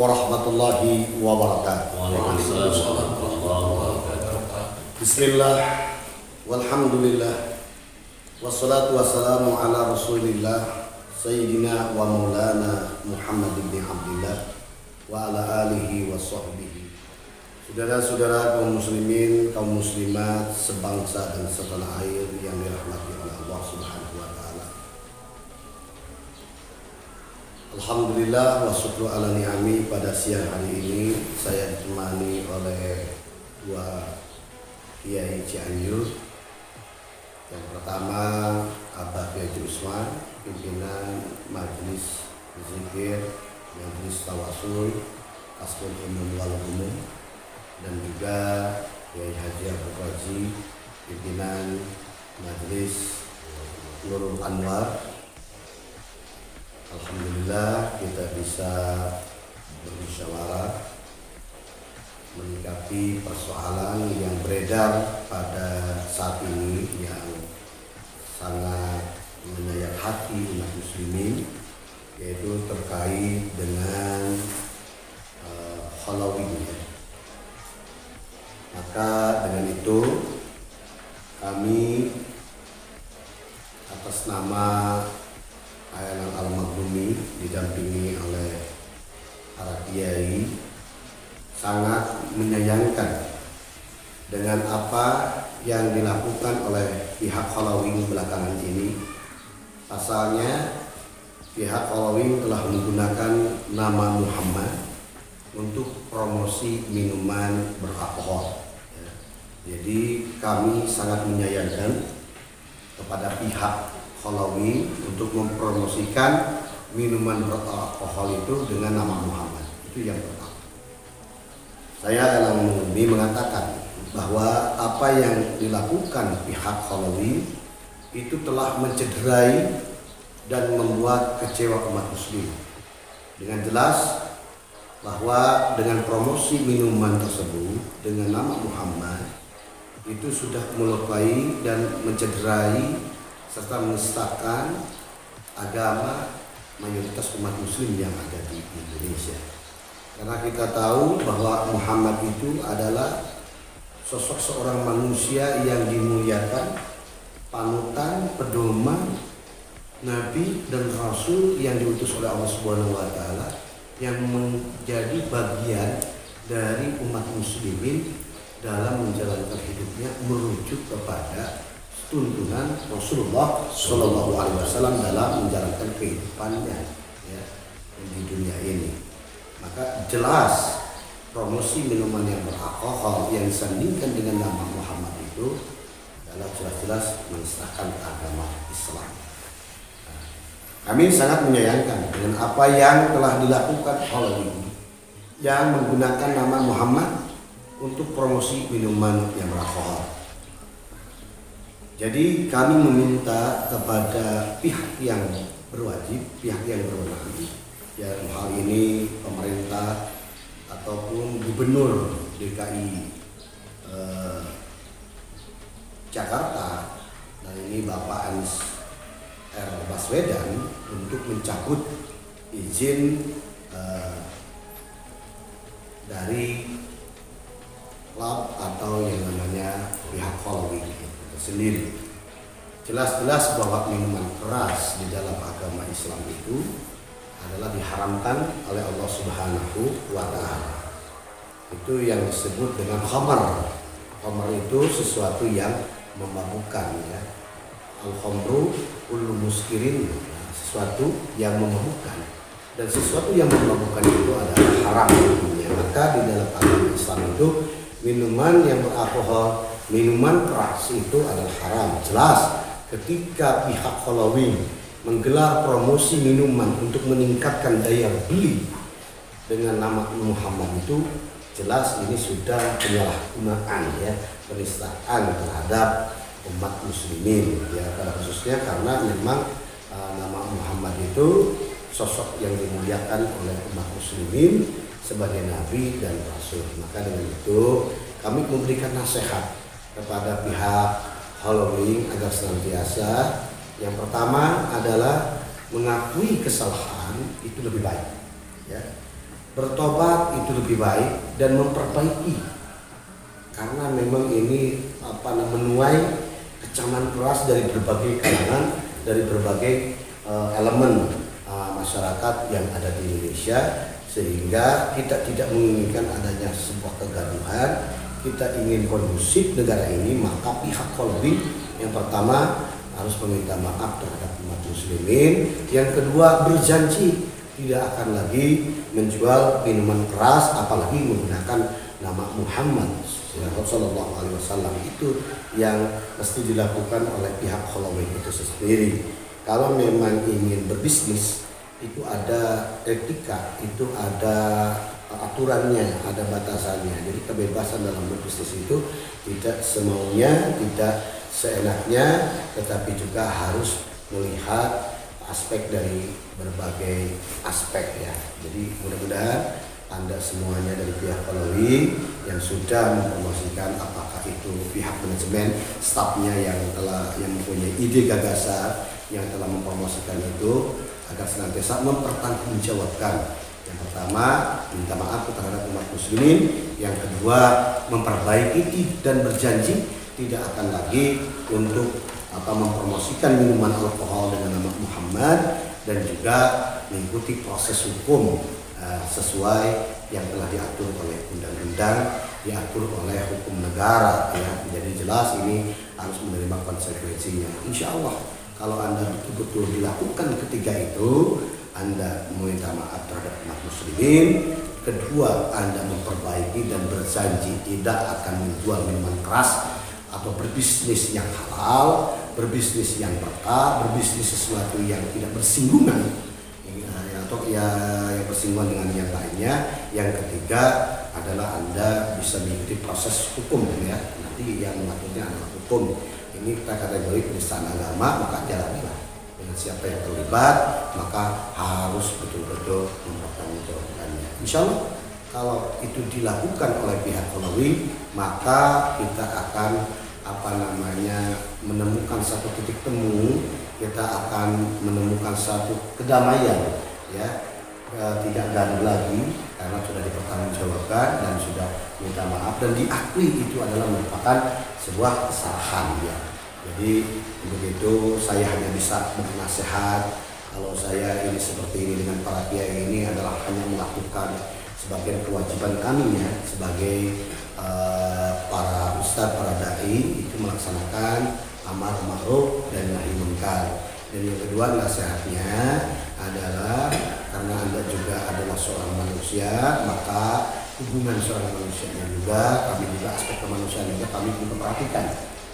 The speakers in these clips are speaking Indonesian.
warahmatullahi wabarakatuh. Waalaikumsalam warahmatullahi wabarakatuh. Bismillah, walhamdulillah, wassalatu wassalamu ala rasulillah Sayyidina wa maulana Muhammad bin Abdillah wa ala alihi wa sahbihi. Saudara-saudara kaum muslimin, kaum muslimat sebangsa dan setanah air yang dirahmati oleh Allah Subhanahu wa taala. Alhamdulillah wa syukru ala ni'ami. Pada siang hari ini saya ditemani oleh dua Kiai Cianjur. Yang pertama Abah Kiai Usman, pimpinan Majelis Zikir, Majelis Tawasul, Kasbul Umum wal Umum, dan juga Kiai Haji Abdul Qaji, pimpinan Majelis Nurul Anwar. Alhamdulillah kita bisa bermusyawarah menyikapi persoalan yang beredar pada saat ini yang sangat menyayat hati umat muslimin, yaitu terkait dengan Halloween. Maka dengan itu kami atas nama Ayalan Al-Maghdumi didampingi oleh para kiai sangat menyayangkan dengan apa yang dilakukan oleh pihak Halloween belakangan ini. Pasalnya pihak Halloween telah menggunakan nama Muhammad untuk promosi minuman beralkohol. Jadi kami sangat menyayangkan kepada pihak Halloween untuk mempromosikan minuman beralkohol itu dengan nama Muhammad. Itu yang pertama. Saya Ayalan Al-Maghdumi mengatakan bahwa apa yang dilakukan pihak Halloween itu telah mencederai dan membuat kecewa umat muslim. Dengan jelas bahwa dengan promosi minuman tersebut dengan nama Muhammad itu sudah melukai dan mencederai serta menistakan agama mayoritas umat muslim yang ada di Indonesia. Karena kita tahu bahwa Muhammad itu adalah sosok seorang manusia yang dimuliakan, panutan, pedoman, nabi dan rasul yang diutus oleh Allah Subhanahu wa taala, yang menjadi bagian dari umat muslimin dalam menjalankan hidupnya merujuk kepada tuntunan Rasulullah Shallallahu Alaihi Wasallam dalam menjalankan kehidupannya ya, di dunia ini. Maka jelas promosi minuman yang beralkohol yang disandingkan dengan nama Muhammad itu adalah jelas-jelas menistakan agama Islam. Nah, kami sangat menyayangkan dengan apa yang telah dilakukan Halloween yang menggunakan nama Muhammad untuk promosi minuman yang beralkohol. Jadi kami meminta kepada pihak yang berwajib, pihak yang berwenang, dalam hal ini pemerintah ataupun gubernur DKI Jakarta, dan ini Bapak Anies R. Baswedan, untuk mencabut izin dari klub atau yang namanya pihak Halloween sendiri. Jelas-jelas bahwa minuman keras di dalam agama Islam itu adalah diharamkan oleh Allah Subhanahu wa taala. Itu yang disebut dengan khamar. Khamar itu sesuatu yang memabukkan ya. Al-khamru kullu muskirin, sesuatu yang memabukkan. Dan sesuatu yang memabukkan itu adalah haram hukumnya. Maka di dalam agama Islam itu minuman yang beralkohol, minuman keras itu adalah haram. Jelas ketika pihak Halloween menggelar promosi minuman untuk meningkatkan daya beli dengan nama Muhammad itu, jelas ini sudah penyalahgunaan ya, penistaan terhadap umat muslimin ya, pada khususnya karena memang nama Muhammad itu sosok yang dimuliakan oleh umat muslimin sebagai nabi dan rasul. Maka dengan itu kami memberikan nasihat kepada pihak Halloween agar senantiasa, yang pertama adalah mengakui kesalahan itu lebih baik ya. bertobat itu lebih baik dan memperbaiki, karena memang ini menuai kecaman keras dari berbagai kalangan, dari berbagai elemen masyarakat yang ada di Indonesia, sehingga kita tidak menginginkan adanya sebuah kegaduhan. Kita ingin kondusif negara ini, maka pihak Polri yang pertama harus meminta maaf terhadap umat muslimin, yang kedua berjanji tidak akan lagi menjual minuman keras, apalagi menggunakan nama Muhammad Sallallahu Alaihi Wasallam. Itu yang mesti dilakukan oleh pihak Halloween itu sendiri. Kalau memang ingin berbisnis, itu ada etika, itu ada aturannya, ada batasannya. Jadi kebebasan dalam berbisnis itu tidak semaunya, tidak seenaknya, tetapi juga harus melihat aspek dari berbagai aspek ya. Jadi mudah-mudahan Anda semuanya dari pihak Polri yang sudah mempromosikan, apakah itu pihak manajemen, stafnya yang mempunyai ide gagasan, yang telah mempromosikan itu, agar senantiasa mempertanggungjawabkan. Yang pertama, minta maaf terhadap umat muslimin. Yang kedua, memperbaiki dan berjanji tidak akan lagi untuk mempromosikan minuman alkohol dengan nama Muhammad, dan juga mengikuti proses hukum sesuai yang telah diatur oleh undang-undang, diatur oleh hukum negara ya. Jadi jelas ini harus menerima konsekuensinya. Insya Allah kalau Anda betul-betul dilakukan ketiga itu, Anda meminta maaf terhadap umat muslimin, kedua Anda memperbaiki dan berjanji tidak akan menjual minuman keras atau berbisnis yang halal, berbisnis yang berkah, berbisnis sesuatu yang tidak bersinggungan atau yang bersinggungan dengan yang lainnya. Yang ketiga adalah Anda bisa mengikuti proses hukum ya. Nanti yang mengaturnya adalah hukum. Ini kita kategori penistaan agama, maka jalanilah dengan siapa yang terlibat, maka harus betul-betul mempertanggungjawabkannya. Insya Allah kalau itu dilakukan oleh pihak Polri, maka kita akan menemukan satu titik temu, kita akan menemukan satu kedamaian ya, tidak gaduh lagi karena sudah dipertanggungjawabkan dan sudah minta maaf dan diakui itu adalah merupakan sebuah kesalahan ya. Jadi begitu, saya hanya bisa bernasihat. Kalau saya ini seperti ini dengan para kiai ini adalah hanya melakukan sebagian kewajiban kami ya sebagai para ustadz, para dai, itu melaksanakan amar ma'ruf dan nahi munkar. Dan yang kedua nasihatnya adalah karena Anda juga adalah seorang manusia, maka hubungan seorang manusianya juga, kami juga aspek kemanusiaan juga kami juga perhatikan.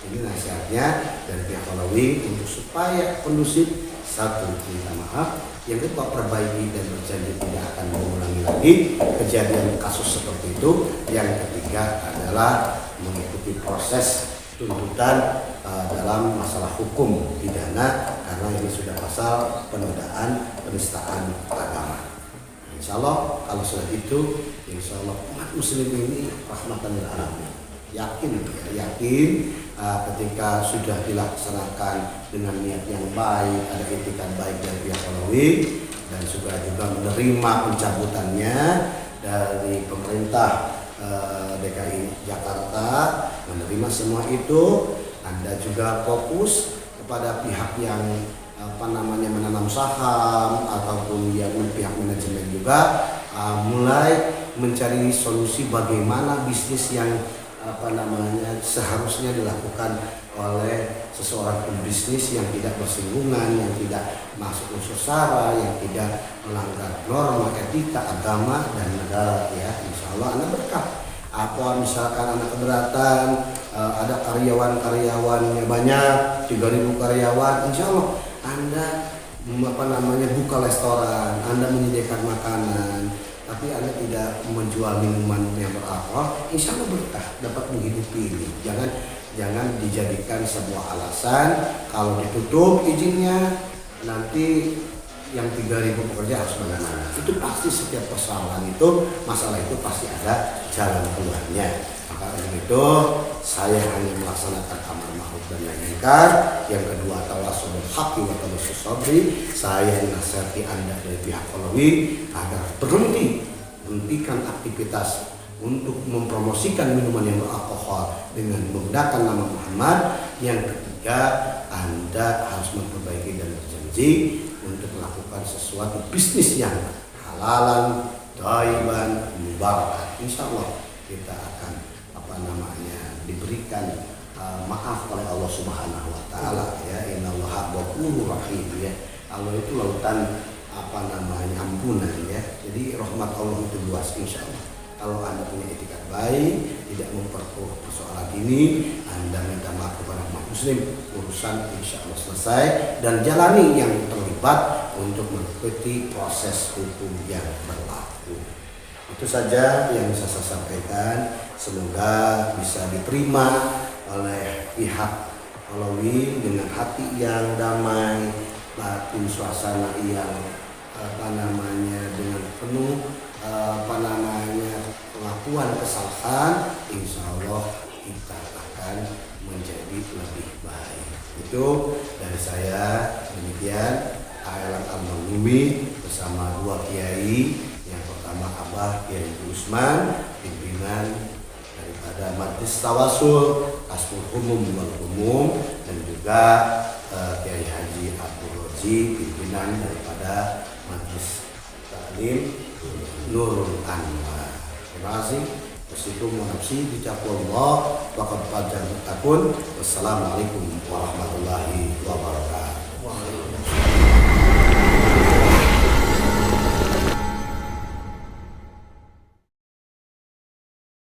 Ini nasihatnya dari pihak Polri untuk supaya kondusif. Satu, minta maaf. Yang kedua, perbaiki dan berjanji tidak akan mengulangi lagi kejadian kasus seperti itu. Yang ketiga adalah mengikuti proses tuntutan dalam masalah hukum pidana, karena ini sudah pasal penodaan penistaan agama. Insya Allah kalau sudah itu, insya Allah umat muslim ini rahmatan lil alamin. Yakin ketika sudah dilaksanakan dengan niat yang baik, ada etikat baik dari pihak Polri, dan juga menerima pencabutannya dari pemerintah DKI Jakarta, menerima semua itu, Anda juga fokus kepada pihak yang menanam saham ataupun yang pihak manajemen juga mulai mencari solusi bagaimana bisnis yang seharusnya dilakukan oleh seseorang pembisnis yang tidak bersinggungan, yang tidak masuk unsur sara, yang tidak melanggar norma etika agama dan negara ya. Insya Allah Anda berkah. Apa misalkan Anda keberatan, ada karyawannya banyak, 3.000 karyawan, insya Allah Anda buka restoran, Anda menyediakan makanan, tapi Anda tidak menjual minuman yang beralkohol, insya Allah berkah, dapat menghidupi ini. Jangan dijadikan sebuah alasan kalau ditutup izinnya nanti yang 3.000 pekerja harus menanam. Itu pasti setiap masalah itu pasti ada jalan keluarnya. Maka begitu saya hanya melaksanakan amar ma'ruf dan nahi munkar. Yang kedua tawasul haqqi wa tawasul sabri. Saya nasihati Anda dari pihak Polri agar berhenti hentikan aktivitas untuk mempromosikan minuman yang beralkohol dengan menggunakan nama Muhammad. Yang ketiga, Anda harus memperbaiki dan berjanji untuk melakukan sesuatu bisnis yang halalan, thayyiban, mubarak. Insya Allah kita akan diberikan maaf oleh Allah Subhanahu Wa Taala. Ya, Innallaha ghafurur rahim. Ya, Allah itu lautan ampunan. Ya, jadi rahmat Allah itu luas. Insya Allah. Kalau Anda punya etikat baik, tidak memperkeruh persoalan ini, Anda minta maaf kepada umat muslim, urusan insya Allah selesai, dan jalani yang terlibat untuk mengikuti proses hukum yang berlaku. Itu saja yang bisa saya sampaikan. Semoga bisa diterima oleh pihak Halloween dengan hati yang damai, batin suasana yang dengan penuh pengakuan kesalahan. Insya Allah kita akan menjadi lebih baik. Itu dari saya. Demikian Alam Al-Maghumi bersama dua kiai. Yang pertama Abah Kiai Usman, pimpinan daripada Majelis Tawasul Asmul Umum wal Umum, dan juga Kiai Haji Abdul Rozi, pimpinan daripada Majelis Taklim Nurul Anwar. Terima kasih. Wassalamualaikum warahmatullahi wabarakatuh. Wassalamualaikum warahmatullahi wabarakatuh.